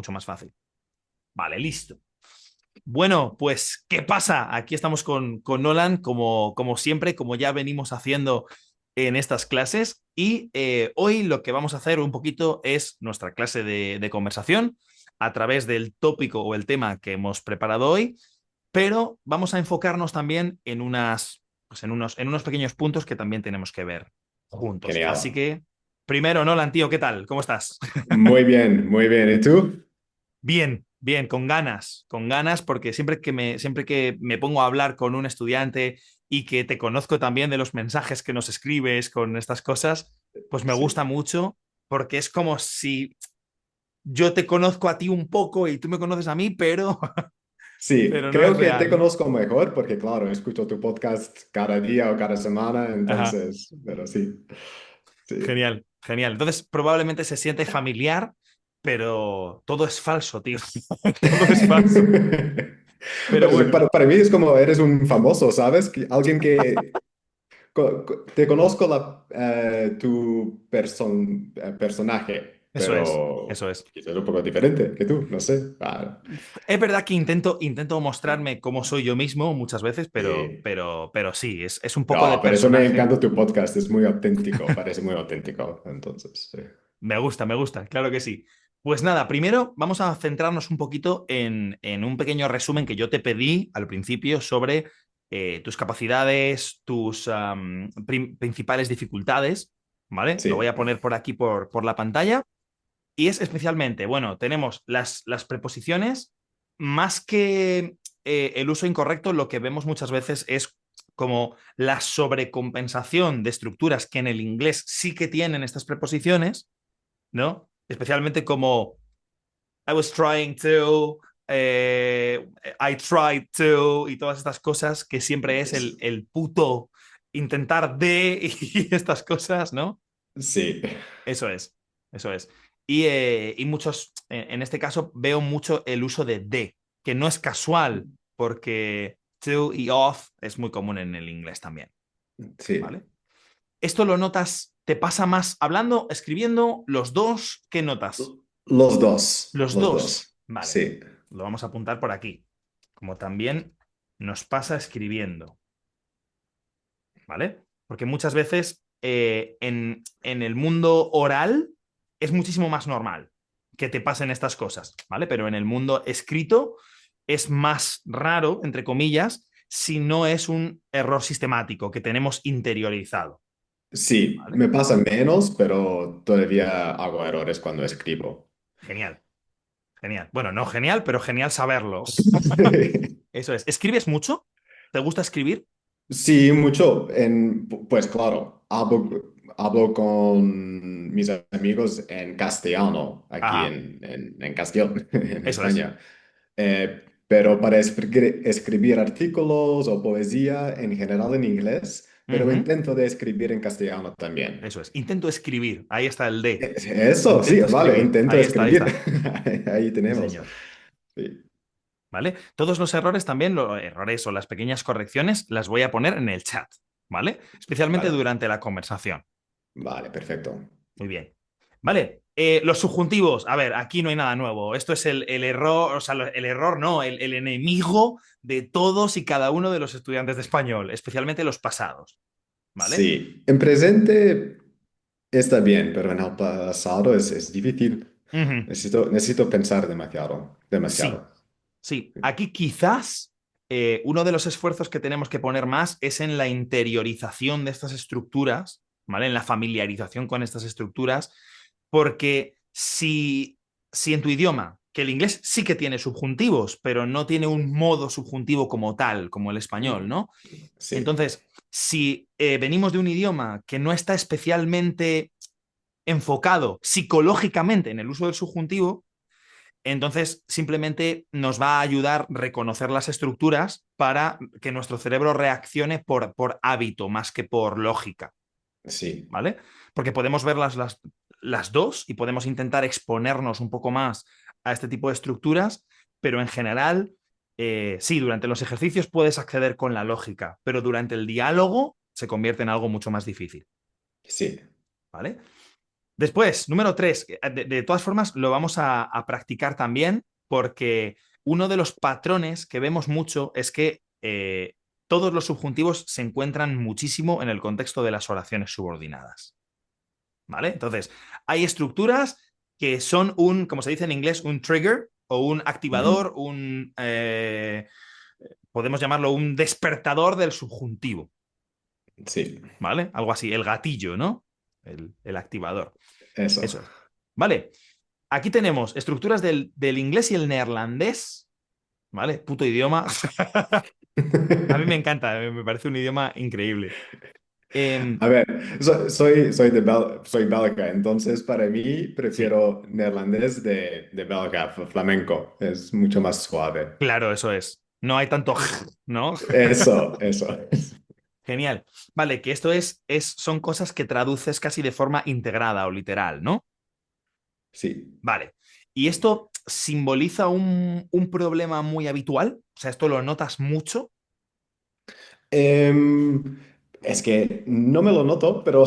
mucho más fácil. Vale, listo. Bueno, pues, ¿qué pasa? Aquí estamos con Nolan, como siempre, como ya venimos haciendo en estas clases. Y hoy lo que vamos a hacer un poquito es nuestra clase de conversación a través del tópico o el tema que hemos preparado hoy, pero vamos a enfocarnos también en unos pequeños puntos que también tenemos que ver juntos. Así Genial. que, primero, Nolan, tío, ¿qué tal? ¿Cómo estás? Muy bien, muy bien. ¿Y tú? Bien, bien, con ganas, porque siempre que me pongo a hablar con un estudiante y que te conozco también de los mensajes que nos escribes con estas cosas, pues me Sí. gusta mucho, porque es como si yo te conozco a ti un poco y tú me conoces a mí, pero, Sí, pero no es creo que te real, ¿no? conozco mejor porque, claro, escucho tu podcast cada día o cada semana, Ajá, entonces, pero sí, sí. genial, genial. Entonces probablemente se siente familiar, pero todo es falso, tío. Todo es falso. Pero Bueno, sí, bueno. para mí es como eres un famoso, ¿sabes? Alguien que te conozco tu personaje, Eso es, pero eso es. quizás un poco diferente que tú, no sé. Es verdad que intento mostrarme como soy yo mismo muchas veces, pero, Sí. pero, pero sí, es un poco de No, pero eso me personaje. encanta tu podcast, es muy auténtico, parece muy auténtico, entonces, sí. Me gusta, claro que sí. Pues nada, primero vamos a centrarnos un poquito en un pequeño resumen que yo te pedí al principio sobre tus capacidades, tus principales dificultades, ¿vale? Lo voy Sí, a poner por aquí por la pantalla. Y es especialmente, bueno, tenemos las preposiciones, más que el uso incorrecto, lo que vemos muchas veces es como la sobrecompensación de estructuras que en el inglés sí que tienen estas preposiciones, ¿no? Especialmente como I was trying to, I tried to, y todas estas cosas que siempre es es- el puto intentar de y estas cosas, ¿no? sí, Eso es, eso es. Y muchos, en este caso, veo mucho el uso de, que no es casual, porque to y off es muy común en el inglés también, sí. ¿vale? ¿Esto lo notas, te pasa más hablando, escribiendo, los dos? ¿Qué notas? Los Los dos, dos, vale. sí, Lo vamos a apuntar por aquí, como también nos pasa escribiendo, ¿vale? Porque muchas veces en el mundo oral es muchísimo más normal que te pasen estas cosas, ¿vale? Pero en el mundo escrito es más raro, entre comillas, si no es un error sistemático que tenemos interiorizado, sí, ¿vale? me pasa menos, pero todavía hago errores cuando escribo. Genial, genial. Bueno, no genial, pero genial saberlo. Eso es. ¿Escribes mucho? ¿Te gusta escribir? Sí, mucho. Pues claro, hablo con mis amigos en castellano, aquí Ajá, en Castellón, en eso es. España. Pero para escribir artículos o poesía en general en inglés, pero Ujú, intento de escribir en castellano también. eso es. Intento escribir. Ahí está el de. Eso, sí, Intento vale, escribir. intento Ahí está, ahí escribir. está. Ahí Sí, tenemos. señor. Sí, ¿Vale? Todos los errores también, los errores o las pequeñas correcciones, las voy a poner en el chat, ¿vale? Especialmente vale, durante la conversación. vale, perfecto. Muy bien. Vale, los subjuntivos. A ver, aquí no hay nada nuevo. Esto es el error, o sea, el error no, el enemigo de todos y cada uno de los estudiantes de español, especialmente los pasados, ¿vale? Sí, en presente está bien, pero en el pasado es difícil. Ujú. Necesito pensar demasiado, Sí, demasiado. sí. Aquí quizás uno de los esfuerzos que tenemos que poner más es en la interiorización de estas estructuras, ¿vale? En la familiarización con estas estructuras, porque si en tu idioma, que el inglés sí que tiene subjuntivos, pero no tiene un modo subjuntivo como tal, como el español, ¿no? Sí, Entonces, si venimos de un idioma que no está especialmente enfocado psicológicamente en el uso del subjuntivo, entonces, simplemente nos va a ayudar a reconocer las estructuras para que nuestro cerebro reaccione por hábito más que por lógica, sí, ¿vale? Porque podemos ver las dos y podemos intentar exponernos un poco más a este tipo de estructuras, pero en general, sí, durante los ejercicios puedes acceder con la lógica, pero durante el diálogo se convierte en algo mucho más difícil, sí. ¿vale? Después, número 3, de todas formas lo vamos a practicar también porque uno de los patrones que vemos mucho es que todos los subjuntivos se encuentran muchísimo en el contexto de las oraciones subordinadas. ¿Vale? Entonces, hay estructuras que son un, como se dice en inglés, un trigger o un Ujú. activador, podemos llamarlo un despertador del subjuntivo, Sí, ¿vale? Algo así, el gatillo, ¿no? El activador. eso. Eso es. Vale, aquí tenemos estructuras del inglés y el neerlandés, ¿vale? Puto idioma. A mí me encanta, me parece un idioma increíble. A ver, soy soy belga, entonces para mí Sí, prefiero neerlandés de belga, flamenco, es mucho más suave. claro, eso es. No hay tanto, ¿no? Eso. Genial. Vale, que esto son cosas que traduces casi de forma integrada o literal, ¿no? Sí. Vale. ¿Y esto simboliza un problema muy habitual? O sea, ¿esto lo notas mucho? Em, es que no me lo noto, pero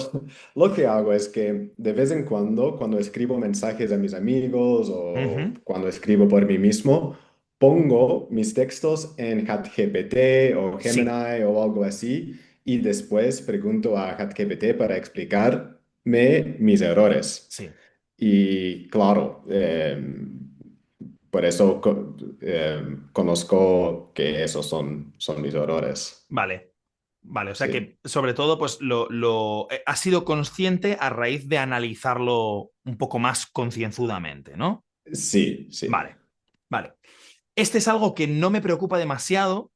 lo que hago es que de vez en cuando escribo mensajes a mis amigos o Ujú. cuando escribo por mí mismo, pongo mis textos en ChatGPT o Sí, Gemini o algo así y después pregunto a ChatGPT para explicarme mis errores. sí. Y claro, por eso conozco que esos son mis errores. Vale. Vale, o sea Sí, que sobre todo, pues has sido consciente a raíz de analizarlo un poco más concienzudamente, ¿no? sí. Vale, vale. Este es algo que no me preocupa demasiado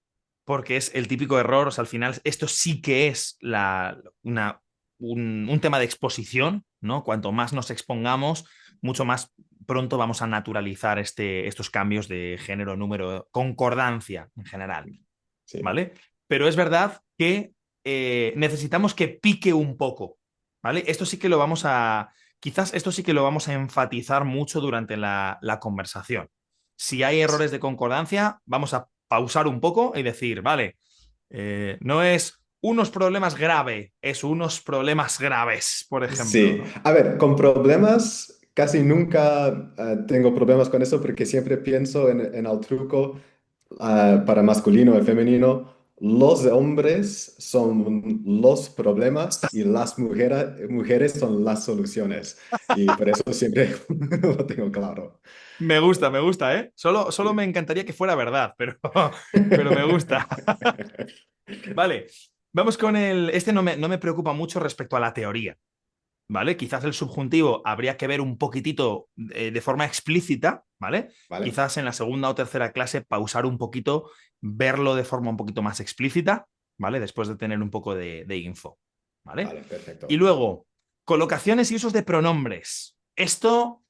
porque es el típico error, o sea, al final esto sí que es un tema de exposición, ¿no? Cuanto más nos expongamos, mucho más pronto vamos a naturalizar estos cambios de género, número, concordancia en general, Sí. ¿vale? Pero es verdad que necesitamos que pique un poco, ¿vale? Esto sí que lo vamos a, quizás esto sí que lo vamos a enfatizar mucho durante la conversación. Si hay errores de concordancia, vamos a pausar un poco y decir, vale, no es unos problemas grave, es unos problemas graves, por ejemplo, Sí. ¿no? A ver, con problemas, casi nunca tengo problemas con eso porque siempre pienso en el truco para masculino y femenino. Los hombres son los problemas y las mujeres son las soluciones. Y por eso siempre lo tengo claro. Me gusta, ¿eh? Solo me encantaría que fuera verdad, pero me gusta. Vale, vamos con el. Este no me preocupa mucho respecto a la teoría, ¿vale? Quizás el subjuntivo habría que ver un poquitito de forma explícita, ¿vale? ¿Vale? Quizás en la segunda o tercera clase pausar un poquito, verlo de forma un poquito más explícita, ¿vale? Después de tener un poco de info, ¿vale? Vale, Y perfecto. luego, colocaciones y usos de pronombres. Esto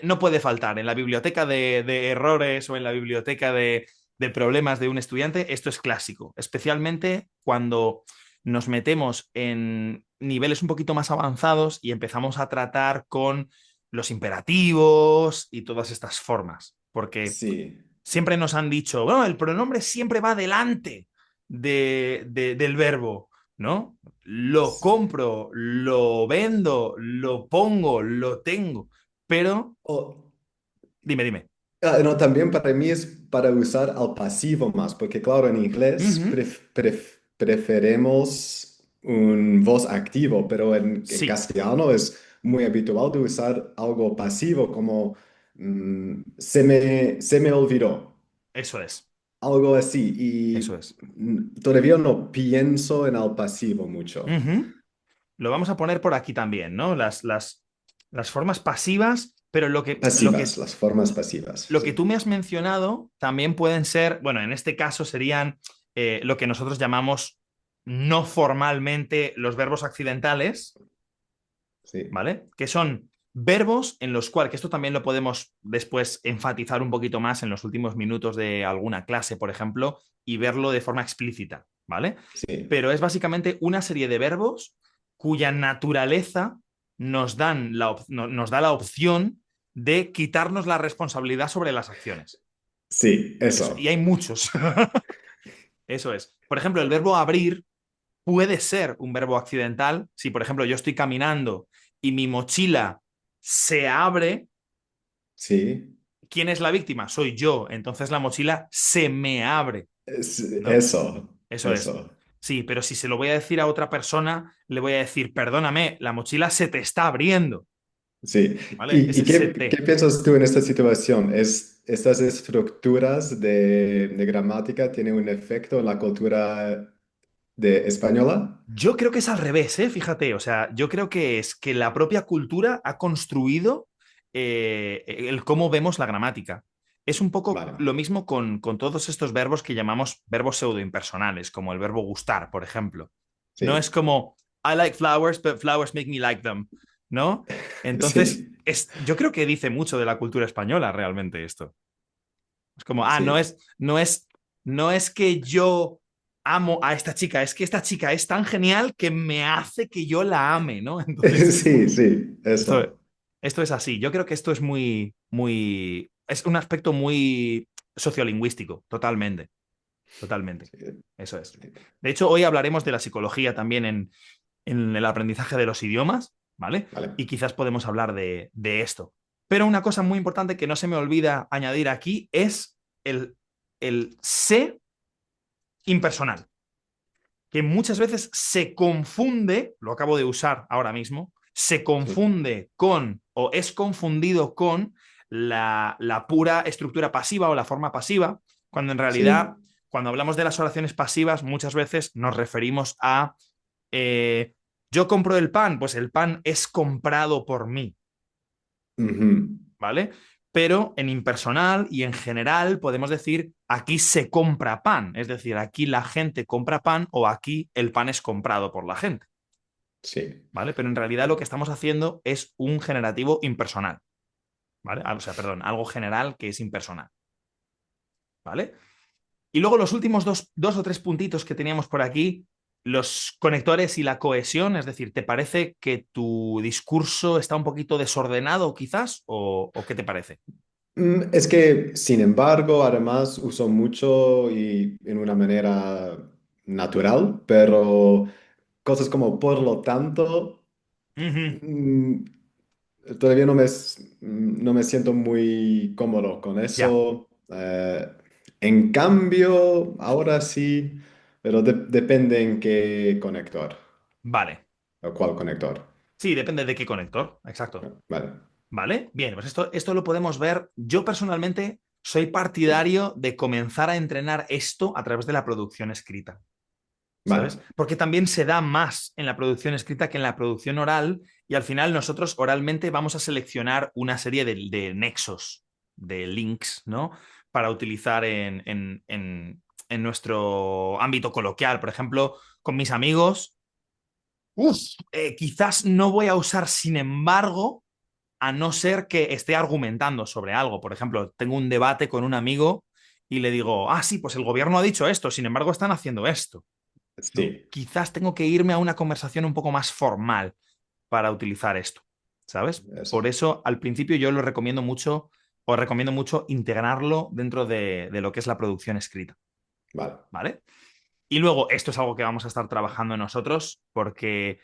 no puede faltar en la biblioteca de errores o en la biblioteca de problemas de un estudiante. Esto es clásico, especialmente cuando nos metemos en niveles un poquito más avanzados y empezamos a tratar con los imperativos y todas estas formas. Porque Sí. siempre nos han dicho, bueno, el pronombre siempre va delante del verbo, ¿no? Lo compro, lo vendo, lo pongo, lo tengo. Pero, O, dime. No, también para mí es para usar al pasivo más, porque claro, en inglés Ujú. preferemos un voz activo, pero en Sí, castellano es muy habitual de usar algo pasivo como se me olvidó, eso es, algo así, eso y es. todavía no pienso en el pasivo mucho. Ujú. Lo vamos a poner por aquí también, ¿no? Las formas pasivas, pero Pasivas, las formas pasivas, lo que sí. tú me has mencionado también pueden ser, bueno, en este caso serían lo que nosotros llamamos no formalmente los verbos accidentales, Sí, ¿vale? Que son verbos en los cuales, que esto también lo podemos después enfatizar un poquito más en los últimos minutos de alguna clase, por ejemplo, y verlo de forma explícita, ¿vale? sí, Pero es básicamente una serie de verbos cuya naturaleza nos da la opción de quitarnos la responsabilidad sobre las acciones. sí, Y eso. hay muchos. Eso es. Por ejemplo, el verbo abrir puede ser un verbo accidental. Si, por ejemplo, yo estoy caminando y mi mochila se abre, Sí, ¿quién es la víctima? Soy yo. Entonces la mochila se me abre, ¿no? eso, Eso es. eso. Sí, pero si se lo voy a decir a otra persona, le voy a decir, perdóname, la mochila se te está abriendo, Sí. ¿vale? ¿Y Ese qué, se qué te. piensas tú en esta situación? ¿Estas estructuras de gramática tienen un efecto en la cultura española? Yo creo que es al revés, ¿eh? Fíjate, o sea, yo creo que es que la propia cultura ha construido el cómo vemos la gramática. Es un poco Vale, lo mismo con todos estos verbos que llamamos verbos pseudoimpersonales, como el verbo gustar, por ejemplo. No es sí. como I like flowers, but flowers make me like them, ¿no? Entonces, Sí, yo creo que dice mucho de la cultura española realmente esto. Es como, sí. no es que yo amo a esta chica, es que esta chica es tan genial que me hace que yo la ame, ¿no? Entonces, Sí, sí, esto, eso. esto es así. Yo creo que esto es es un aspecto muy sociolingüístico, totalmente, totalmente. Sí, Eso es. sí. De hecho, hoy hablaremos de la psicología también en el aprendizaje de los idiomas, ¿vale? Vale, Y quizás podemos hablar de esto. Pero una cosa muy importante que no se me olvida añadir aquí es el, el sé impersonal, que muchas veces se confunde, lo acabo de usar ahora mismo, se sí, confunde con o es confundido con la pura estructura pasiva o la forma pasiva, cuando en realidad, sí. cuando hablamos de las oraciones pasivas, muchas veces nos referimos a eh, yo compro el pan, pues el pan es comprado por mí, Ujú. ¿vale? Pero en impersonal y en general podemos decir aquí se compra pan, es decir, aquí la gente compra pan o aquí el pan es comprado por la gente, Sí. ¿vale? Pero en realidad lo que estamos haciendo es un generativo impersonal, ¿vale? O sea, perdón, algo general que es impersonal, ¿vale? Y luego los últimos dos o tres puntitos que teníamos por aquí, los conectores y la cohesión, es decir, ¿te parece que tu discurso está un poquito desordenado quizás o qué te parece? Es que, sin embargo, además uso mucho y en una manera natural, pero cosas como por lo tanto, Ujú. mm, todavía no me siento muy cómodo con Ya, eso. En cambio, ahora sí, pero depende en qué conector vale. o cuál conector. Sí, depende de qué conector, exacto. Vale, ¿Vale? Bien, pues esto lo podemos ver. Yo personalmente soy partidario de comenzar a entrenar esto a través de la producción escrita. ¿Sabes? vale, Porque también se da más en la producción escrita que en la producción oral y al final nosotros oralmente vamos a seleccionar una serie de nexos, de links, ¿no? Para utilizar en nuestro ámbito coloquial. Por ejemplo, con mis amigos, quizás no voy a usar sin embargo a no ser que esté argumentando sobre algo. Por ejemplo, tengo un debate con un amigo y le digo, sí, pues el gobierno ha dicho esto, sin embargo están haciendo esto. ¿No? sí, Quizás tengo que irme a una conversación un poco más formal para utilizar esto, ¿sabes? Por eso, eso, al principio yo lo recomiendo mucho, os recomiendo mucho integrarlo dentro de lo que es la producción escrita, vale, ¿vale? Y luego, esto es algo que vamos a estar trabajando nosotros porque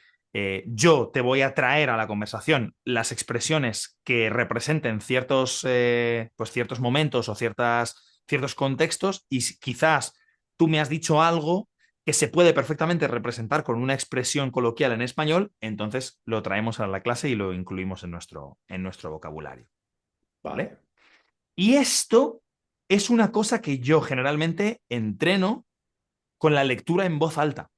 yo te voy a traer a la conversación las expresiones que representen pues ciertos momentos o ciertos contextos y quizás tú me has dicho algo que se puede perfectamente representar con una expresión coloquial en español, entonces lo traemos a la clase y lo incluimos en nuestro vocabulario, ¿vale? vale. Y esto es una cosa que yo generalmente entreno con la lectura en voz alta,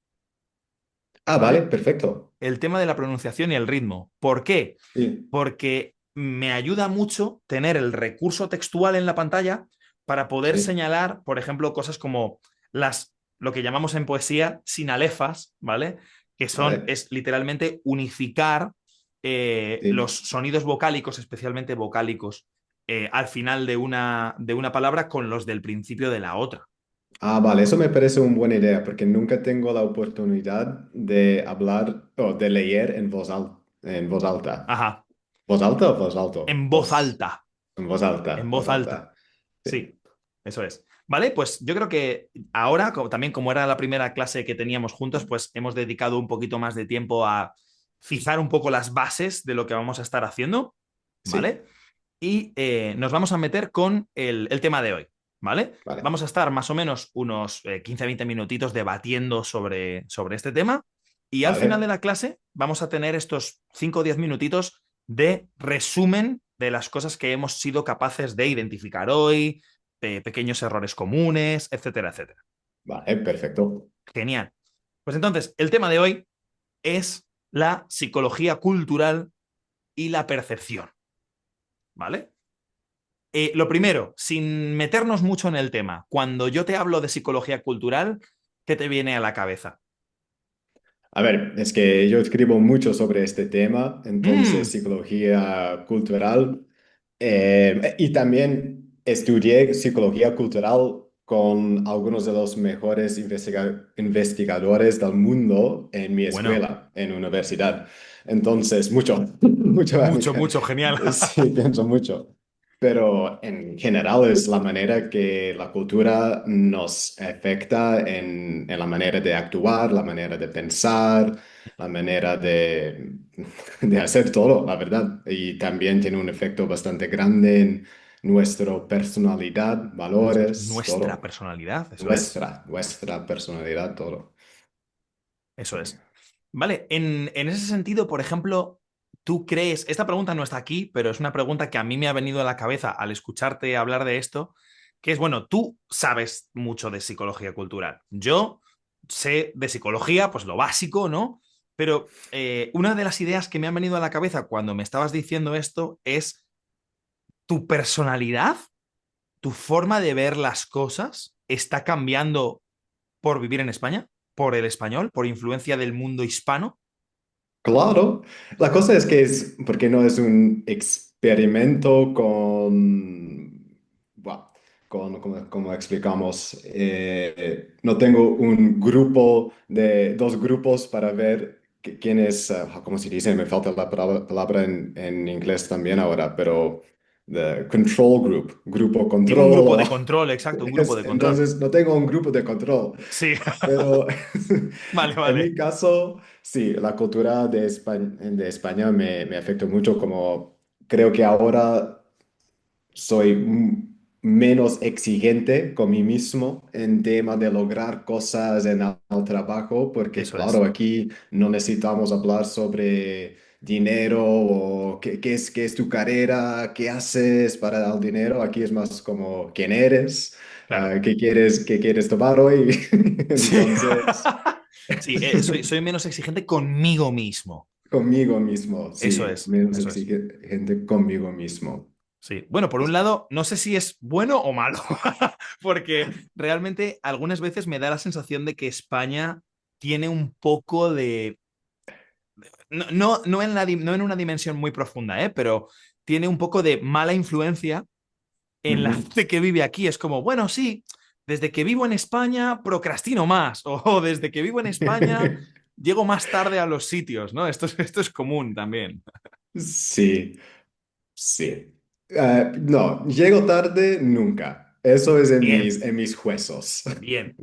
Vale, ¿vale? perfecto. El tema de la pronunciación y el ritmo. ¿Por qué? Sí, Porque me ayuda mucho tener el recurso textual en la pantalla para poder sí, señalar, por ejemplo, cosas como lo que llamamos en poesía sinalefas, ¿vale? vale, Es literalmente unificar los sí. sonidos vocálicos, especialmente vocálicos, al final de una palabra con los del principio de la otra. Vale, eso me parece una buena idea porque nunca tengo la oportunidad de hablar o de leer en voz alta. Ajá, ¿Voz alta o voz alto? en voz alta, En voz alta, en voz voz alta. alta. Sí, Sí, eso es. Vale, pues yo creo que ahora, también como era la primera clase que teníamos juntos, pues hemos dedicado un poquito más de tiempo a fijar un poco las bases de lo que vamos a estar haciendo, Sí, ¿vale? Y nos vamos a meter con el tema de hoy, ¿vale? vale, Vamos a estar más o menos unos 15-20 minutitos debatiendo sobre este tema y al final de vale. la clase vamos a tener estos 5 o 10 minutitos de resumen de las cosas que hemos sido capaces de identificar hoy, pequeños errores comunes, etcétera, etcétera. Vale, perfecto. Genial. Pues entonces, el tema de hoy es la psicología cultural y la percepción, ¿vale? Lo primero, sin meternos mucho en el tema, cuando yo te hablo de psicología cultural, ¿qué te viene a la cabeza? A ver, es que yo escribo mucho sobre este tema, entonces Mm, psicología cultural, y también estudié psicología cultural con algunos de los mejores investigadores del mundo en mi bueno, escuela, en universidad. Entonces, mucho, mucho, mucho, mucho, genial. sí, pienso mucho. Pero en general es la manera que la cultura nos afecta en la manera de actuar, la manera de pensar, la manera de hacer todo, la verdad. Y también tiene un efecto bastante grande en nuestra personalidad, Eso es valores, nuestra todo. personalidad, eso es. Nuestra personalidad, todo. Eso es. Vale, en ese sentido, por ejemplo, ¿tú crees, esta pregunta no está aquí, pero es una pregunta que a mí me ha venido a la cabeza al escucharte hablar de esto, que es, bueno, tú sabes mucho de psicología cultural. Yo sé de psicología, pues lo básico, ¿no? Pero una de las ideas que me han venido a la cabeza cuando me estabas diciendo esto es tu personalidad, tu forma de ver las cosas está cambiando por vivir en España, por el español, por influencia del mundo hispano. Claro, la cosa es que es, porque no es un experimento con, buah, como explicamos, no tengo un grupo de dos grupos para ver quién es, ¿cómo se dice? Me falta la palabra en inglés también ahora, pero the control group, grupo Sí, un control. grupo de control, exacto, un grupo de control. Entonces no tengo un grupo de control. Sí, Pero vale, en mi vale. caso, sí, la cultura de España me afecta mucho, como creo que ahora soy menos exigente con mí mismo en tema de lograr cosas en el trabajo, porque Eso es, claro, aquí no necesitamos hablar sobre dinero o qué es tu carrera, qué haces para el dinero. Aquí es más como quién eres, claro. qué quieres tomar hoy. Sí, Entonces, sí, soy menos exigente conmigo mismo. conmigo mismo, Eso sí, es, menos eso es. exigente conmigo mismo. Sí. Bueno, por un lado, no sé si es bueno o malo, porque realmente algunas veces me da la sensación de que España tiene un poco de... no en una dimensión muy profunda, pero tiene un poco de mala influencia en la Ujú. gente que vive aquí. Es como, bueno, sí, desde que vivo en España procrastino más, o desde que vivo en España llego más tarde a los sitios, ¿no? Esto es común también. Sí, sí. No, llego tarde nunca. Eso es Bien, en mis huesos. bien.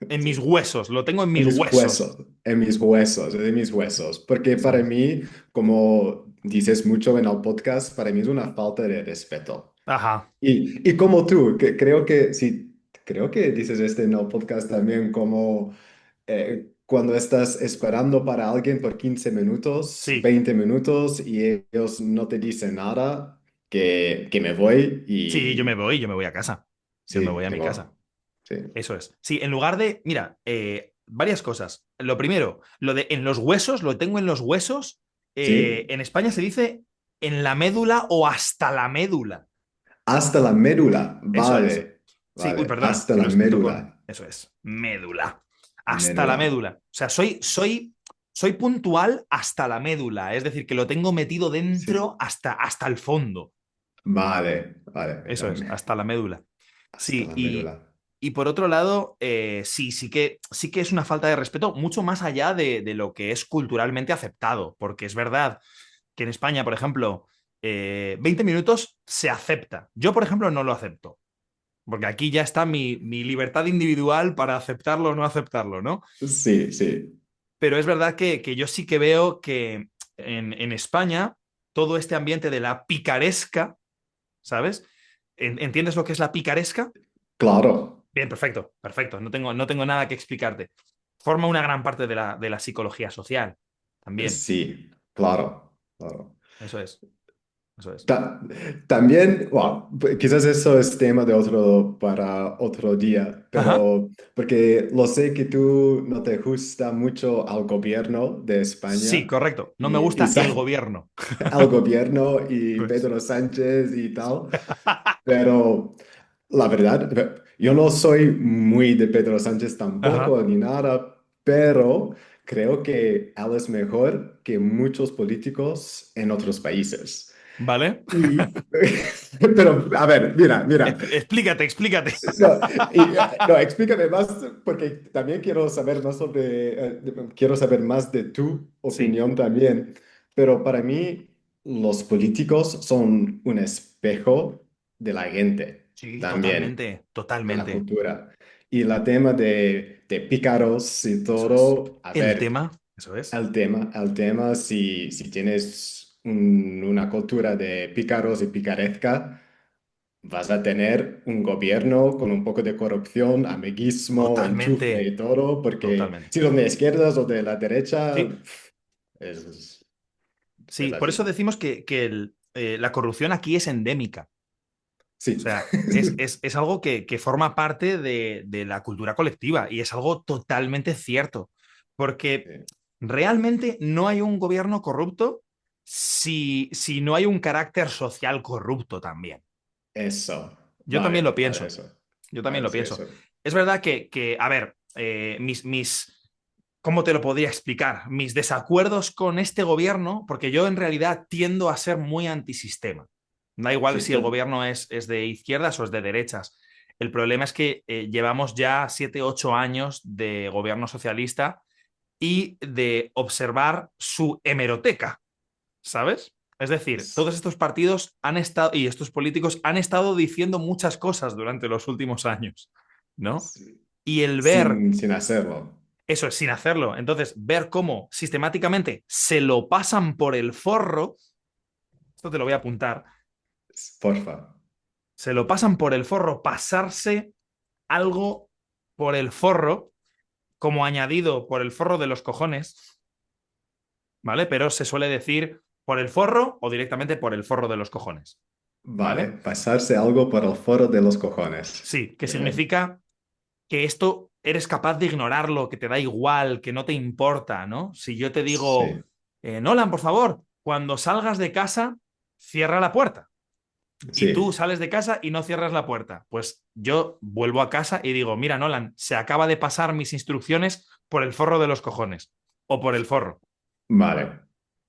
En mis Sí, huesos, lo tengo en en mis mis huesos. huesos, en mis huesos, en mis huesos. Porque Eso para es. mí, como dices mucho en el podcast, para mí es una falta de respeto. Ajá. Y como tú, que creo que sí, creo que dices este en el podcast también, como cuando estás esperando para alguien por 15 minutos, Sí, 20 minutos y ellos no te dicen nada, que me voy sí, y yo me voy a casa. Yo me sí, voy a que mi va. casa. Sí, Eso es. Sí, en lugar de, mira, varias cosas. Lo primero, lo de en los huesos, lo tengo en los huesos. sí, En España se dice en la médula o hasta la médula. hasta la médula, Eso es. vale, Sí, uy, vale, perdona, hasta que lo la he escrito con. médula, Eso es, médula. Hasta la médula, médula. O sea, soy puntual hasta la médula. Es decir, que lo tengo metido sí, dentro hasta el fondo. vale, vale, Eso es, hasta la médula. hasta Sí, la médula. y por otro lado, sí que es una falta de respeto mucho más allá de lo que es culturalmente aceptado, porque es verdad que en España, por ejemplo, 20 minutos se acepta. Yo, por ejemplo, no lo acepto, porque aquí ya está mi libertad individual para aceptarlo o no aceptarlo, ¿no? Sí, sí, Pero es verdad que yo sí que veo que en España, todo este ambiente de la picaresca, ¿sabes? ¿Entiendes lo que es la picaresca? Claro, Bien, perfecto, perfecto. No tengo nada que explicarte. Forma una gran parte de la psicología social también. sí, claro, claro. Eso es, eso es. Ta- También, wow, quizás eso es tema de otro para otro día, Ajá. pero porque lo sé que tú no te gusta mucho al gobierno de Sí, España correcto. No me y gusta el gobierno. al gobierno y Pues. Pedro Sánchez y tal, pero la verdad, yo no soy muy de Pedro Sánchez Ajá. tampoco ni nada, pero creo que él es mejor que muchos políticos en otros países. ¿Vale? Y, pero, a ver, mira. Explícate, explícate. No, no, explícame más, porque también quiero saber más quiero saber más de tu Sí, opinión también. Pero para mí, los políticos son un espejo de la gente sí, también, totalmente, de la totalmente. cultura. Y la tema de pícaros y Eso es. todo, a El ver. tema, eso es. El tema, si tienes una cultura de pícaros y picaresca, vas a tener un gobierno con un poco de corrupción, amiguismo, enchufe Totalmente, y todo, porque totalmente. si son de izquierdas o de la derecha, Sí, es, sí. es Por eso así. decimos que la corrupción aquí es endémica. O Sí. sea, es algo que forma parte de la cultura colectiva y es algo totalmente cierto. Porque Sí. realmente no hay un gobierno corrupto si no hay un carácter social corrupto también. Eso. Yo también lo Vale, pienso. eso. Yo también Vale, lo sí, pienso. eso. Es verdad a ver, ¿cómo te lo podría explicar? Mis desacuerdos con este gobierno, porque yo en realidad tiendo a ser muy antisistema. Da igual Sí, si el gobierno es de izquierdas o es de derechas. El problema es que llevamos ya 7, 8 años de gobierno socialista y de observar su hemeroteca, ¿sabes? Es decir, todos estos partidos han estado y estos políticos han estado diciendo muchas cosas durante los últimos años, ¿no? sí, Y el ver sin hacerlo. eso es sin hacerlo, entonces ver cómo sistemáticamente se lo pasan por el forro, esto te lo voy a apuntar, Porfa. se lo pasan por el forro, pasarse algo por el forro, como añadido por el forro de los cojones, ¿vale? Pero se suele decir por el forro o directamente por el forro de los cojones, Vale, ¿vale? pasarse algo por el foro de los cojones. Sí, que Bien. significa que esto eres capaz de ignorarlo, que te da igual, que no te importa, ¿no? Si yo te digo, Sí, Nolan, por favor, cuando salgas de casa, cierra la puerta. Y tú sí, sales de casa y no cierras la puerta. Pues yo vuelvo a casa y digo, mira, Nolan, se acaba de pasar mis instrucciones por el forro de los cojones. O por el forro. vale,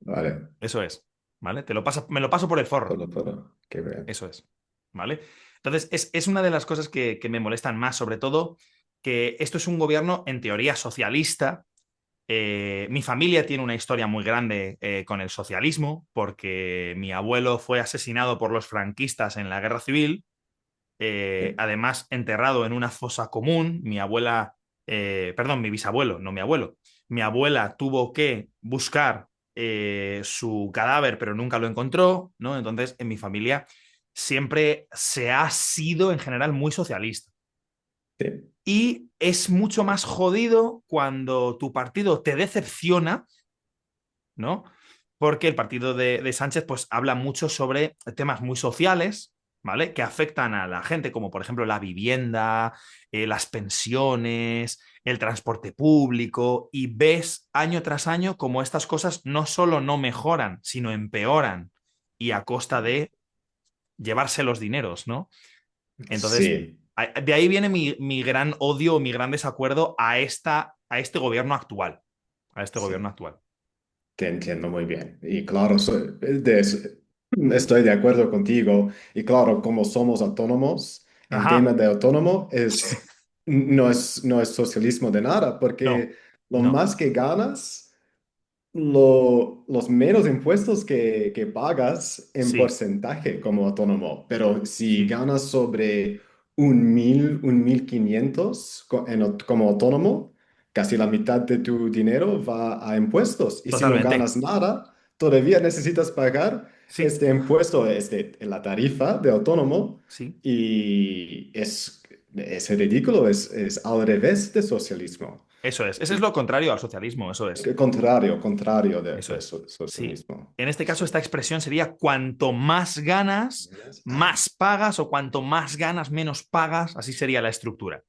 vale. Eso es. ¿Vale? Me lo paso por el forro. Todo, qué bien. Eso es. ¿Vale? Entonces, es una de las cosas que me molestan más, sobre todo que esto es un gobierno en teoría socialista. Mi familia tiene una historia muy grande con el socialismo, porque mi abuelo fue asesinado por los franquistas en la guerra civil, Sí. además enterrado en una fosa común. Mi abuela, perdón, mi bisabuelo, no mi abuelo. Mi abuela tuvo que buscar su cadáver, pero nunca lo encontró, ¿no? Entonces, en mi familia siempre se ha sido en general muy socialista. Sí. Y es mucho más jodido cuando tu partido te decepciona, ¿no? Porque el partido de Sánchez pues habla mucho sobre temas muy sociales, ¿vale? Que afectan a la gente, como por ejemplo la vivienda, las pensiones, el transporte público, y ves año tras año como estas cosas no solo no mejoran, sino empeoran, y a costa de llevarse los dineros, ¿no? Entonces, Sí, de ahí viene mi gran odio, mi gran desacuerdo a este gobierno actual. A este gobierno sí, actual. te entiendo muy bien. Y claro, estoy de acuerdo contigo. Y claro, como somos autónomos, el tema Ajá. de autónomo no es socialismo de nada, No, porque lo no. más que ganas los menos impuestos que pagas en Sí, porcentaje como autónomo, pero si sí, ganas sobre 1.500 como autónomo, casi la mitad de tu dinero va a impuestos. Y si no totalmente. ganas nada, todavía necesitas pagar Sí, este impuesto, la tarifa de autónomo, sí. y es ridículo, es al revés de socialismo. Eso es. Ese es lo contrario al socialismo, eso es. Contrario Eso de es. Sí. socialismo. En este caso, Sí. esta expresión sería cuanto más ganas, Ah, más pagas, o cuanto más ganas, menos pagas. Así sería la estructura.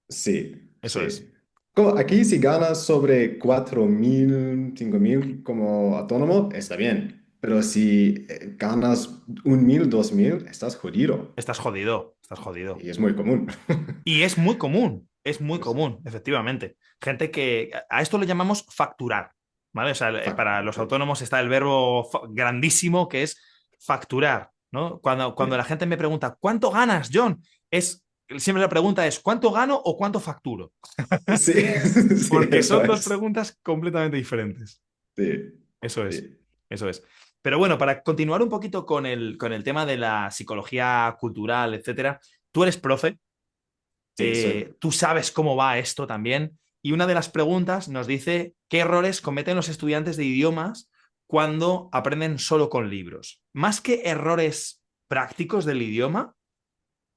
sí, Eso es. sí. Como aquí si ganas sobre 4.000, 5.000 como autónomo, está bien. Pero si ganas 1.000, 2.000, estás jodido. Estás jodido, estás jodido. Y es muy común. Y es muy común, efectivamente. Gente que a esto le llamamos facturar, ¿vale? O sea, para los Sí. autónomos está el verbo grandísimo que es facturar, ¿no? Cuando la Sí. gente me pregunta, ¿cuánto ganas, John? Siempre la pregunta es, ¿cuánto gano o cuánto facturo? Sí, sí, Porque eso son dos es. preguntas completamente diferentes. Sí, Eso es, sí, eso es. Pero bueno, para continuar un poquito con el tema de la psicología cultural, etcétera, tú eres profe. sí, soy. Tú sabes cómo va esto también. Y una de las preguntas nos dice qué errores cometen los estudiantes de idiomas cuando aprenden solo con libros. Más que errores prácticos del idioma,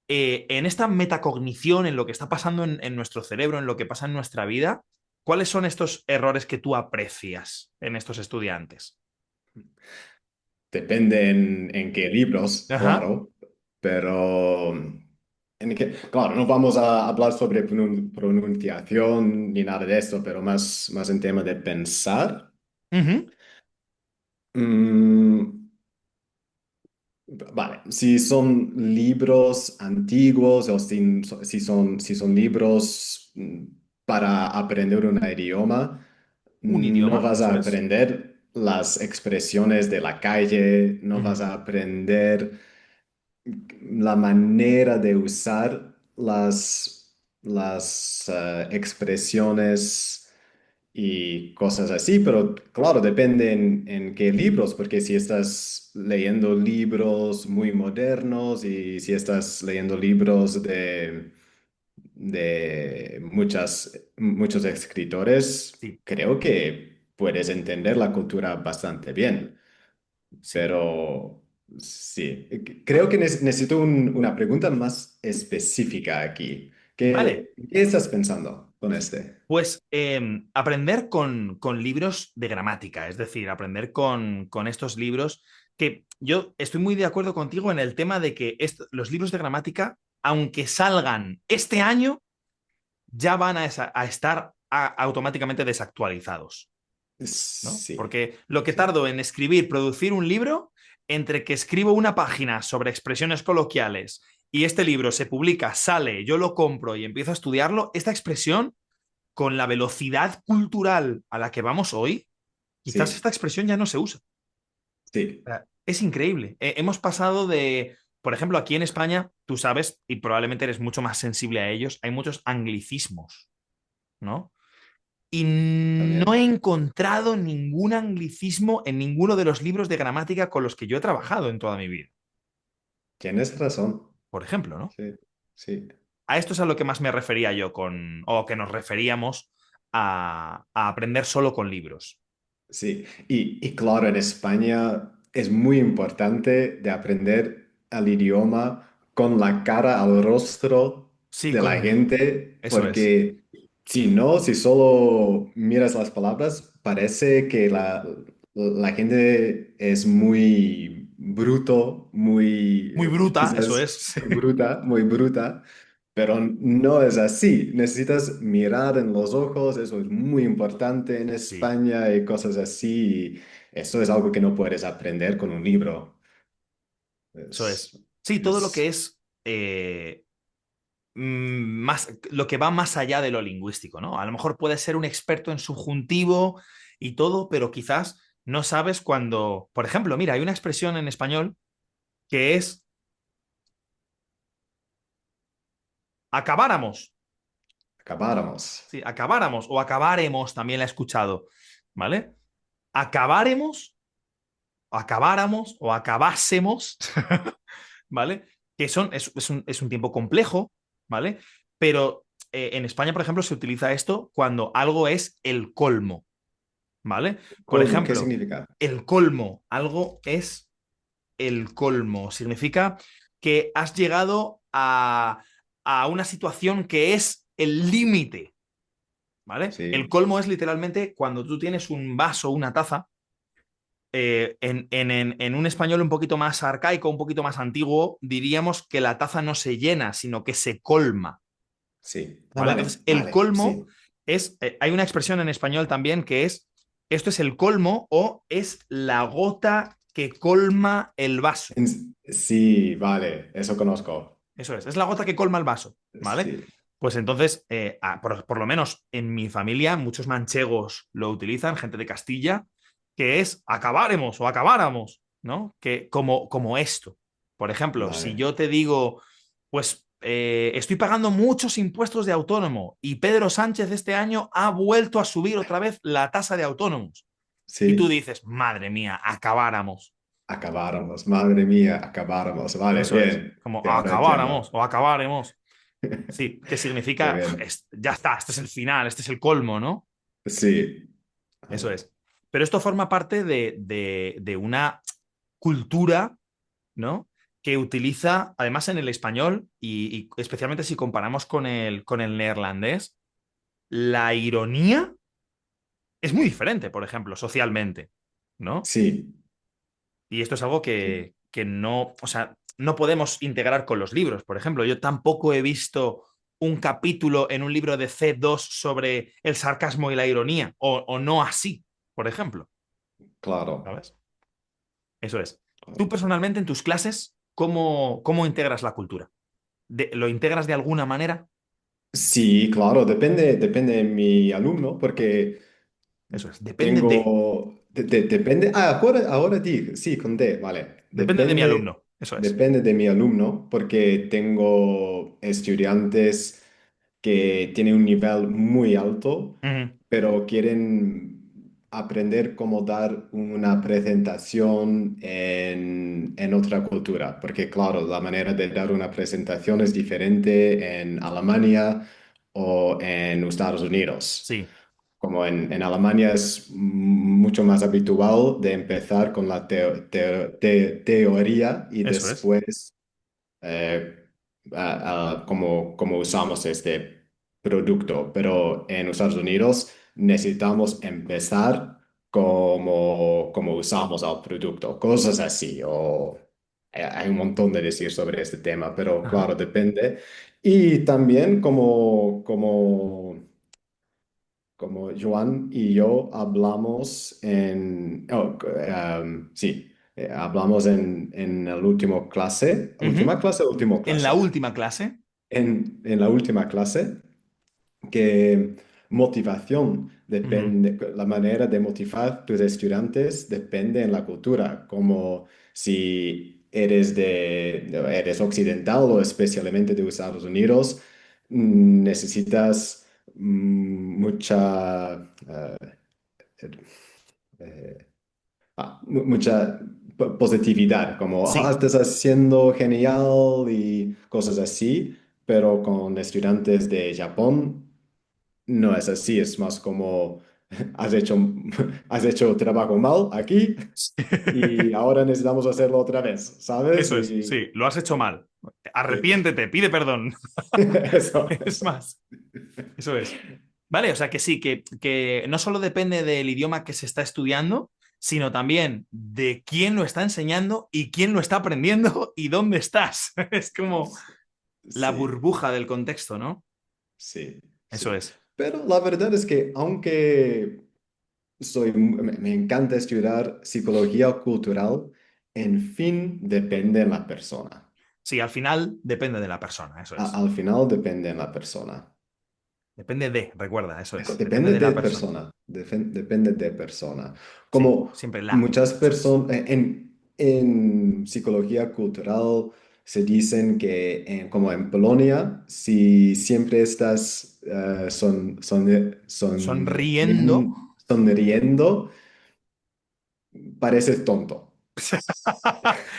en esta metacognición, en lo que está pasando en nuestro cerebro, en lo que pasa en nuestra vida, ¿cuáles son estos errores que tú aprecias en estos estudiantes? Depende en qué libros, Ajá. claro, pero claro, no vamos a hablar sobre pronunciación ni nada de esto, pero más en tema de pensar. Ujú. Mm, vale, si son libros antiguos o si son libros para aprender un idioma, Un no idioma, vas a eso es. aprender las expresiones de la calle, no vas Ujú. a aprender la manera de usar las expresiones y cosas así, pero claro, depende en qué libros, porque si estás leyendo libros muy modernos y si estás leyendo libros de muchos escritores, Sí, creo que puedes entender la cultura bastante bien. sí. Pero sí, creo que necesito una pregunta más específica aquí. Vale. ¿Qué estás pensando con este? Pues aprender con libros de gramática, es decir, aprender con estos libros que yo estoy muy de acuerdo contigo en el tema de que los libros de gramática, aunque salgan este año, ya van a estar automáticamente desactualizados, ¿no? Sí, Porque lo que sí, tardo en escribir, producir un libro, entre que escribo una página sobre expresiones coloquiales y este libro se publica, sale, yo lo compro y empiezo a estudiarlo, esta expresión con la velocidad cultural a la que vamos hoy, quizás sí, esta expresión ya no se usa. sí, O sea, es increíble. Hemos pasado de, por ejemplo, aquí en España, tú sabes, y probablemente eres mucho más sensible a ellos, hay muchos anglicismos, ¿no? Y no he también. encontrado ningún anglicismo en ninguno de los libros de gramática con los que yo he trabajado en toda mi vida, Tienes razón. por ejemplo, ¿no? Sí, sí. A esto es a lo que más me refería yo o que nos referíamos a aprender solo con libros. Sí, y claro, en España es muy importante de aprender el idioma con la cara al rostro Sí, de la gente, eso es. porque si no, si solo miras las palabras, parece que la gente es muy bruto, muy, Muy bruta, eso quizás es. bruta, muy bruta. Pero no es así. Necesitas mirar en los ojos, eso es muy importante en Sí, España y cosas así. Y eso es algo que no puedes aprender con un libro. eso Es, es. Sí, todo lo que es, es más, lo que va más allá de lo lingüístico, ¿no? A lo mejor puedes ser un experto en subjuntivo y todo, pero quizás no sabes cuando, por ejemplo, mira, hay una expresión en español que es acabáramos. acabáramos. Sí, acabáramos o acabaremos, también la he escuchado, ¿vale? Acabaremos, acabáramos o acabásemos, ¿vale? Que es un tiempo complejo, ¿vale? Pero en España, por ejemplo, se utiliza esto cuando algo es el colmo, ¿vale? Por Colmo, ¿qué ejemplo, significa? el colmo, algo es el colmo. Significa que has llegado a una situación que es el límite, ¿vale? El Sí, colmo es literalmente cuando tú tienes un vaso, una taza, en un español un poquito más arcaico, un poquito más antiguo, diríamos que la taza no se llena, sino que se colma, sí. Ah, ¿vale? vale, Entonces, el vale, colmo sí. es, hay una expresión en español también que es, esto es el colmo o es la gota que colma el vaso. Sí, vale, eso conozco. Eso es la gota que colma el vaso, ¿vale? Sí, Pues entonces, por lo menos en mi familia, muchos manchegos lo utilizan, gente de Castilla, que es acabaremos o acabáramos, ¿no? Que como esto. Por ejemplo, si vale. yo te digo, pues estoy pagando muchos impuestos de autónomo y Pedro Sánchez este año ha vuelto a subir otra vez la tasa de autónomos. Y tú Sí, dices, madre mía, acabáramos. acabáramos, madre mía, acabáramos. Vale, Eso es, bien, como sí, ahora acabáramos entiendo. o acabaremos. Sí, que Qué significa, bien. ya está, este es el final, este es el colmo, ¿no? Sí, Eso vale. es. Pero esto forma parte de una cultura, ¿no? Que utiliza, además en el español, y especialmente si comparamos con el neerlandés, la ironía es muy diferente, por ejemplo, socialmente, ¿no? Sí, Y esto es algo sí. que no, o sea, no podemos integrar con los libros. Por ejemplo, yo tampoco he visto un capítulo en un libro de C2 sobre el sarcasmo y la ironía, o no así, por ejemplo, Claro, ¿sabes? Eso es. Tú claro. personalmente en tus clases, ¿cómo integras la cultura? ¿Lo integras de alguna manera? Sí, claro, depende de mi alumno, porque Eso es, depende de. depende, ahora di, sí, con D, vale. Depende de mi alumno. Eso es. Depende de mi alumno, porque tengo estudiantes que tienen un nivel muy alto, Ujú. pero quieren aprender cómo dar una presentación en otra cultura, porque claro, la manera de dar una presentación es diferente en Alemania o en Estados Unidos. Sí, Como en Alemania es mucho más habitual de empezar con la teoría y eso es. después cómo usamos este producto. Pero en Estados Unidos necesitamos empezar cómo usamos el producto, cosas así. O, hay un montón de decir sobre este tema, pero Ajá. claro, depende. Y también como Joan y yo hablamos sí, hablamos en la Ujú. última clase, última En la clase, última clase. en la última clase, que motivación Ujú. depende, la manera de motivar tus estudiantes depende en la cultura, como si eres occidental o especialmente de Estados Unidos, necesitas mucha, eh, mucha positividad, como Sí, estás haciendo genial y cosas así, pero con estudiantes de Japón no es así, es más como has hecho, has hecho trabajo mal aquí y ahora necesitamos hacerlo otra vez, ¿sabes? eso es, Y sí, lo has hecho mal. sí, Arrepiéntete, pide perdón. eso, Es eso. más, eso es. Vale, o sea que sí, que no solo depende del idioma que se está estudiando, sino también de quién lo está enseñando y quién lo está aprendiendo y dónde estás. Es como la Sí, burbuja del contexto, ¿no? sí, Eso sí. es. Pero la verdad es que aunque me encanta estudiar psicología cultural, en fin depende de la persona. Sí, al final depende de la persona, eso es. Al final depende de la persona. Recuerda, eso es. Depende Depende de de la persona. persona, depende de persona. Sí, Como siempre muchas eso es. personas, en psicología cultural se dicen que como en Polonia, si siempre estás Sonriendo. sonriendo, pareces tonto.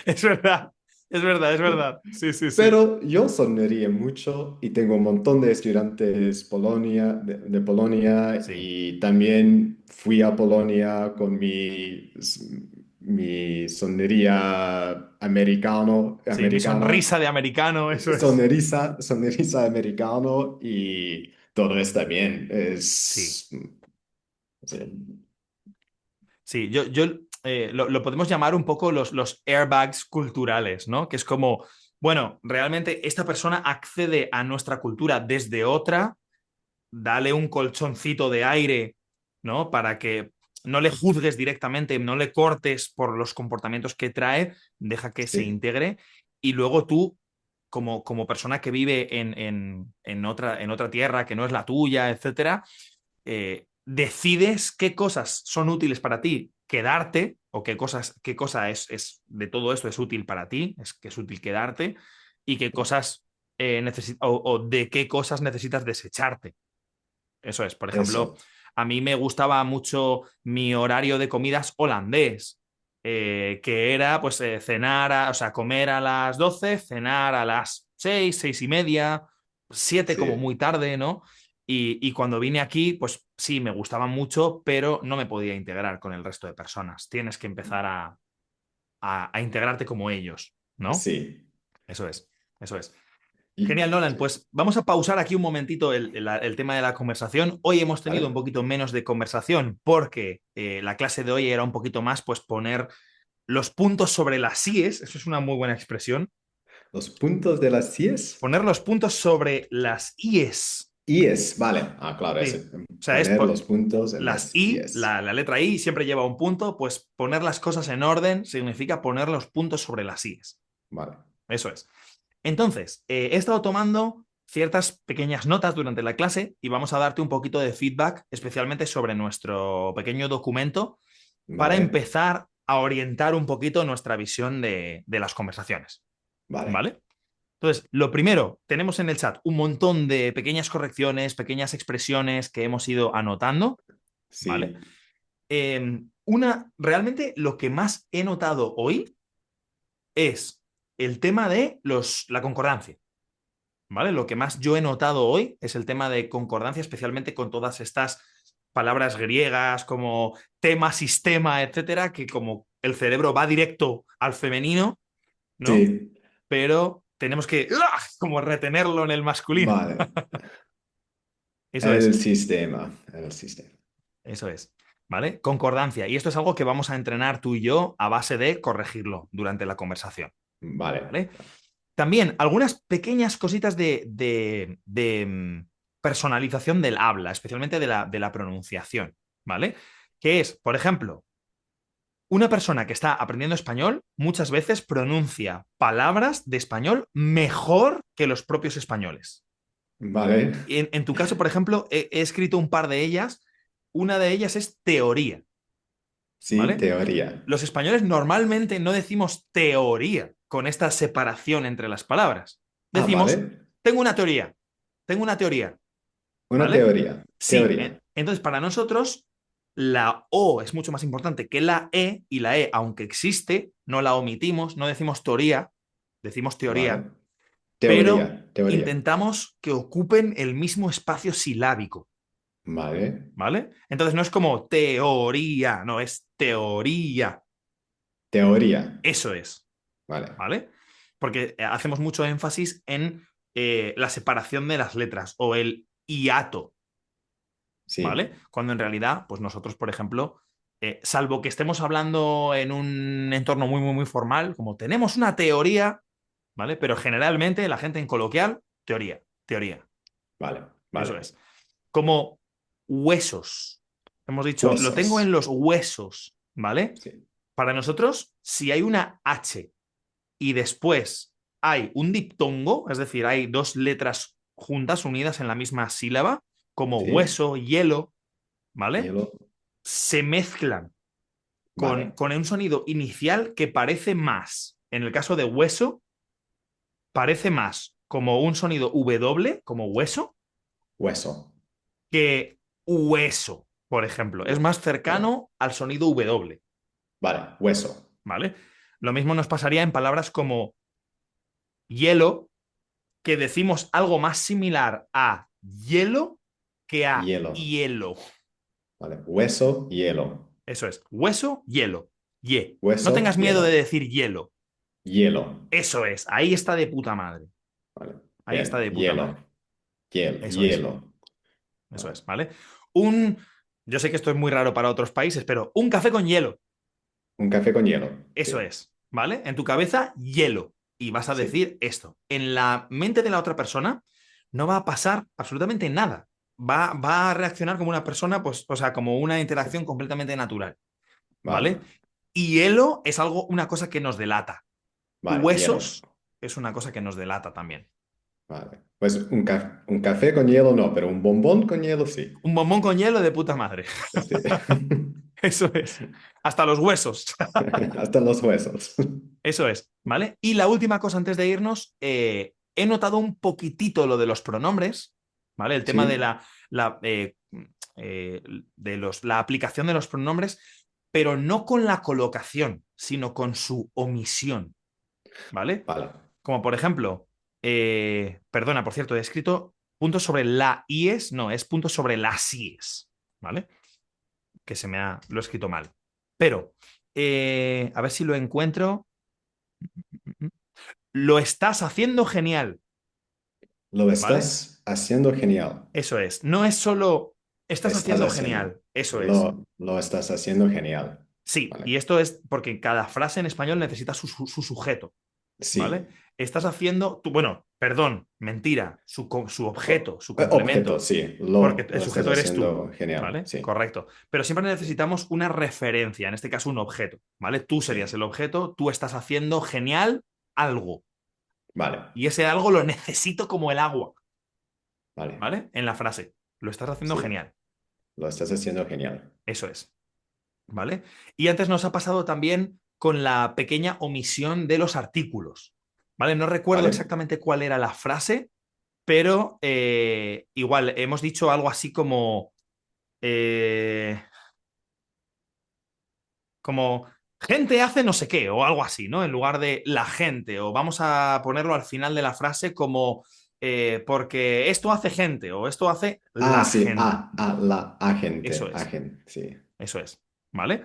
Es verdad. Es verdad, es verdad. Sí, sí, sí. Pero yo sonreía mucho y tengo un montón de estudiantes de Polonia Sí. y también fui a Polonia con mi sonrisa Sí, mi americana, sonrisa de americano, eso es. sonrisa americano y todo está bien. Sí. Sí, Sí, lo podemos llamar un poco los airbags culturales, ¿no? Que es como, bueno, realmente esta persona accede a nuestra cultura desde otra, dale un colchoncito de aire, ¿no? Para que no le juzgues directamente, no le cortes por los comportamientos que trae, deja que se sí, integre y luego tú, como persona que vive en otra tierra que no es la tuya, etcétera, decides qué cosas son útiles para ti quedarte o qué cosa de todo esto es útil para ti, es que es útil quedarte y qué cosas o de qué cosas necesitas desecharte. Eso es, por ejemplo, eso, a mí me gustaba mucho mi horario de comidas holandés, que era pues cenar, o sea, comer a las 12, cenar a las 6, 6:30, 7 como sí, muy tarde, ¿no? Y cuando vine aquí, pues sí, me gustaba mucho, pero no me podía integrar con el resto de personas. Tienes que empezar a integrarte como ellos, ¿no? sí. Eso es, eso es. Y, Genial, Nolan. sí. Pues vamos a pausar aquí un momentito el tema de la conversación. Hoy hemos tenido un ¿Vale? poquito menos de conversación porque la clase de hoy era un poquito más, pues poner los puntos sobre las IES, eso es una muy buena expresión, Los puntos de las CIES. poner los puntos sobre las IES. IES, vale. Ah, claro, Sí. ese. O sea, Poner los puntos en las las I, IES. la letra I siempre lleva un punto, pues poner las cosas en orden significa poner los puntos sobre las IES. Vale, Eso es. Entonces, he estado tomando ciertas pequeñas notas durante la clase y vamos a darte un poquito de feedback, especialmente sobre nuestro pequeño documento, para vale, empezar a orientar un poquito nuestra visión de las conversaciones. vale. ¿Vale? Entonces, lo primero, tenemos en el chat un montón de pequeñas correcciones, pequeñas expresiones que hemos ido anotando. ¿Vale? Sí, Realmente lo que más he notado hoy es el tema de la concordancia. ¿Vale? Lo que más yo he notado hoy es el tema de concordancia, especialmente con todas estas palabras griegas como tema, sistema, etcétera, que como el cerebro va directo al femenino, ¿no? sí. Pero tenemos que como retenerlo en el masculino. Vale. Eso El es, sistema, el sistema. eso es. ¿Vale? Concordancia. Y esto es algo que vamos a entrenar tú y yo a base de corregirlo durante la conversación. Vale, ¿Vale? También algunas pequeñas cositas personalización del habla, especialmente de la pronunciación, ¿vale? Que es, por ejemplo, una persona que está aprendiendo español muchas veces pronuncia palabras de español mejor que los propios españoles. vale. En tu caso, por ejemplo, he escrito un par de ellas. Una de ellas es teoría, Sí, ¿vale? teoría. Los españoles normalmente no decimos teoría con esta separación entre las palabras. Ah, Decimos, vale. tengo una teoría, tengo una teoría, Una ¿vale? teoría. Sí, Teoría. entonces para nosotros la O es mucho más importante que la E y la E, aunque existe, no la omitimos, no decimos teoría, decimos teoría, Vale. pero Teoría, teoría. intentamos que ocupen el mismo espacio silábico, Vale. ¿vale? Entonces no es como teoría, no, es teoría. Teoría. Eso es. Vale. ¿Vale? Porque hacemos mucho énfasis en la separación de las letras o el hiato, ¿vale? Sí, Cuando en realidad, pues nosotros, por ejemplo, salvo que estemos hablando en un entorno muy, muy, muy formal, como tenemos una teoría, ¿vale? Pero generalmente la gente en coloquial, teoría, teoría, vale, eso vale. es. Como huesos. Hemos dicho, lo tengo en Huesos. los huesos, ¿vale? Sí, Para nosotros, si hay una H y después hay un diptongo, es decir, hay dos letras juntas, unidas en la misma sílaba, como sí. hueso, hielo, ¿vale? Hielo. Se mezclan Vale. con un sonido inicial que parece más, en el caso de hueso, parece más como un sonido W, como hueso, Hueso. que hueso, por ejemplo. Es más Vale. cercano al sonido W, Vale. Hueso. ¿vale? Lo mismo nos pasaría en palabras como hielo, que decimos algo más similar a hielo que a Hielo. hielo. Vale. Hueso, hielo. Eso es, hueso, hielo. No Hueso, tengas miedo de hielo. decir hielo. Hielo. Eso es, ahí está de puta madre. Vale. Ahí está Bien. de puta Hielo. madre. Hielo. Eso es, Hielo. eso Vale. es, ¿vale? Un, yo sé que esto es muy raro para otros países, pero un café con hielo. Un café con hielo. Eso Sí. es, ¿vale? En tu cabeza, hielo. Y vas a Sí. decir esto. En la mente de la otra persona no va a pasar absolutamente nada. Va a reaccionar como una persona, pues, o sea, como una interacción completamente natural, ¿vale? Vale. Y hielo es algo, una cosa que nos delata. Vale. Hielo. Huesos es una cosa que nos delata también. Vale. Pues un café con hielo no, pero un bombón con hielo sí. Un bombón con hielo de puta madre. Sí. Eso es. Hasta los huesos. Hasta los huesos. Eso es, ¿vale? Y la última cosa antes de irnos, he notado un poquitito lo de los pronombres, ¿vale? El tema de Sí. la, la aplicación de los pronombres, pero no con la colocación, sino con su omisión, ¿vale? Vale. Como por ejemplo, perdona, por cierto, he escrito puntos sobre la IES, no, es puntos sobre las IES, ¿vale? Que lo he escrito mal. Pero, a ver si lo encuentro. Lo estás haciendo genial, Lo ¿vale? estás haciendo genial. Eso es. No es solo estás Estás haciendo haciendo. genial, eso es. Lo estás haciendo genial. Sí, Vale. y esto es porque cada frase en español necesita su sujeto, ¿vale? Sí. Estás haciendo, bueno, perdón, mentira, su objeto, su Objeto, complemento, sí. porque el Lo estás sujeto eres tú, haciendo genial. ¿vale? Sí. Correcto. Pero siempre necesitamos una referencia, en este caso un objeto, ¿vale? Tú serías Sí. el objeto, tú estás haciendo genial algo, Vale. y ese algo lo necesito como el agua, Vale. ¿vale? En la frase. Lo estás haciendo Sí. genial. Lo estás haciendo genial. Eso es, ¿vale? Y antes nos ha pasado también con la pequeña omisión de los artículos, ¿vale? No recuerdo Vale. exactamente cuál era la frase, pero igual hemos dicho algo así eh, como gente hace no sé qué o algo así, ¿no? En lugar de la gente, o vamos a ponerlo al final de la frase como porque esto hace gente o esto hace Ah, la sí. gente. La Eso agente. es, Agente. Sí. eso es, ¿vale?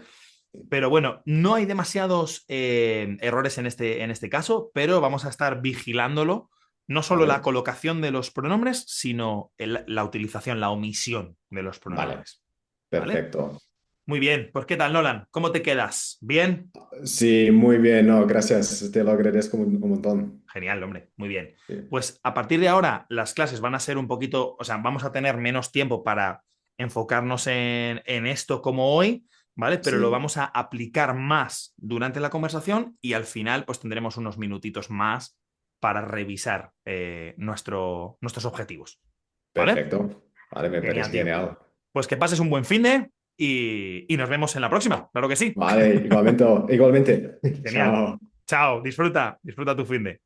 Pero bueno, no hay demasiados errores en este caso, pero vamos a estar vigilándolo. No solo la Vale. colocación de los pronombres, sino la utilización, la omisión de los Vale. pronombres. ¿Vale? Perfecto. Muy bien. Pues, ¿qué tal, Nolan? ¿Cómo te quedas? ¿Bien? Sí, muy bien. No, gracias. Te lo agradezco un montón. Genial, hombre. Muy bien. Sí. Pues a partir de ahora, las clases van a ser un poquito, o sea, vamos a tener menos tiempo para enfocarnos en esto como hoy, ¿vale? Pero lo Sí. vamos a aplicar más durante la conversación y al final, pues tendremos unos minutitos más para revisar nuestros objetivos, ¿vale? Perfecto. Vale, me Genial, parece tío. genial. Pues que pases un buen finde y nos vemos en la próxima, claro que sí. Vale, igualmente, igualmente. Genial. Chao. Chao, disfruta tu finde.